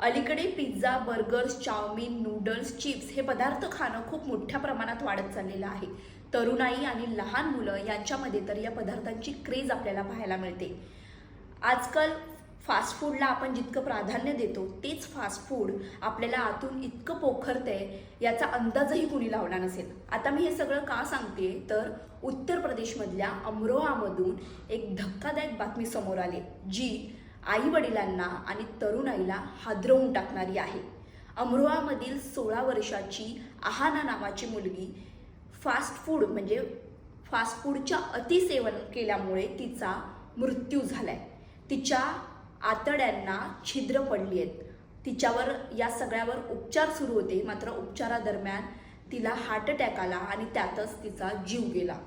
अलीकडे pizza, burgers, chow mein, noodles, chips हे पदार्थ खाणं खूप मोठ्या प्रमाणात वाढत चाललेलं आहे. तरुणाई आणि लहान मुलं यांच्यामध्ये तर या पदार्थांची क्रेज आपल्याला पाहायला मिळते. आजकाल फास्ट फूडला आपण जितकं प्राधान्य देतो तेच फास्ट फूड आपल्याला आतून इतकं पोखरतंय याचा अंदाजही कुणी लावला नसेल. आता मी हे सगळं का सांगते तर उत्तर प्रदेशमधल्या अमरोहामधून एक धक्कादायक बातमी समोर आली जी आई वडिलांना आणि तरुणाईला हादरवून टाकणारी आहे. अमरोहामधील 16 वर्षाची आहाना नावाची मुलगी फास्ट फूडच्या अतिसेवन केल्यामुळे तिचा मृत्यू झालाय. तिच्या आतड्यांना छिद्र पडली आहेत. तिच्यावर या सगळ्यावर उपचार सुरू होते, मात्र उपचारादरम्यान तिला हार्ट अटॅक आला आणि त्यातच तिचा जीव गेला.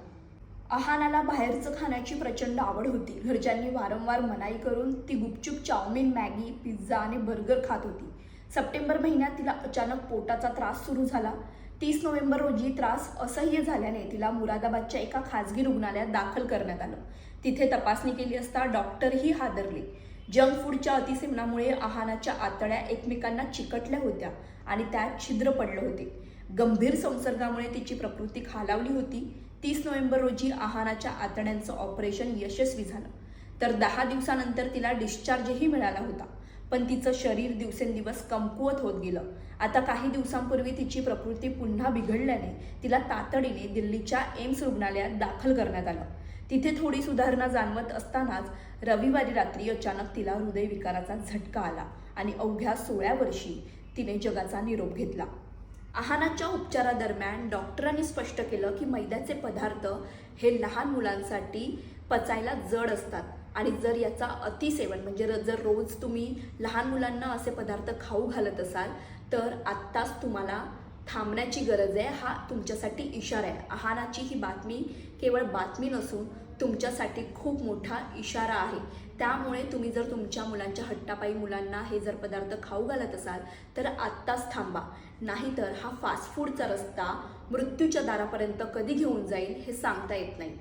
अहानाला बाहेरचं खाण्याची प्रचंड आवड होती. घरच्यांनी वारंवार मनाई करून ती गुपचूप चाऊमिन, मॅगी, पिझ्झा आणि बर्गर खात होती. सप्टेंबर महिन्यात तिला अचानक पोटाचा त्रास सुरू झाला. 30 नोव्हेंबर रोजी त्रास असह्य झाल्याने तिला मुरादाबादच्या एका खासगी रुग्णालयात दाखल करण्यात आलं. तिथे तपासणी केली असता डॉक्टरही हादरले. जंक फूडच्या अतिसेवनामुळे आहानाच्या आतड्या एकमेकांना चिकटल्या होत्या आणि त्यात छिद्र पडलं होते. गंभीर संसर्गामुळे तिची प्रकृती खालावली होती. 30 नोव्हेंबर रोजी आहानाच्या आतड्यांचं ऑपरेशन यशस्वी झालं, तर 10 दिवसानंतर तिला डिस्चार्जही मिळाला होता. पण तिचं शरीर दिवसेंदिवस कमकुवत होत गेलं. आता काही दिवसांपूर्वी तिची प्रकृती पुन्हा बिघडल्याने तिला तातडीने दिल्लीच्या एम्स रुग्णालयात दाखल करण्यात आलं. तिथे थोडी सुधारणा जाणवत असतानाच रविवारी रात्री अचानक तिला हृदयविकाराचा झटका आला आणि अवघ्या 16 वर्षी तिने जगाचा निरोप घेतला. आहानाच्या उपचारादरम्यान डॉक्टरांनी स्पष्ट केलं की मैद्याचे पदार्थ हे लहान मुलांसाठी पचायला जड असतात आणि जर याचा अतिसेवन म्हणजे जर रोज तुम्ही लहान मुलांना असे पदार्थ खाऊ घालत असाल तर आत्ताच तुम्हाला थांबण्याची गरज आहे. हा तुमच्यासाठी इशारा आहे. आहानाची ही बातमी केवळ बातमी नसून तुमच्यासाठी खूप मोठा इशारा आहे. त्यामुळे तुम्ही जर तुमच्या मुलांच्या हट्टापायी मुलांना हे जर पदार्थ खाऊ घालत असाल तर आत्ताच थांबा, नाहीतर हा फास्ट फूडचा रस्ता मृत्यूच्या दारापर्यंत कधी घेऊन जाईल हे सांगता येत नाही.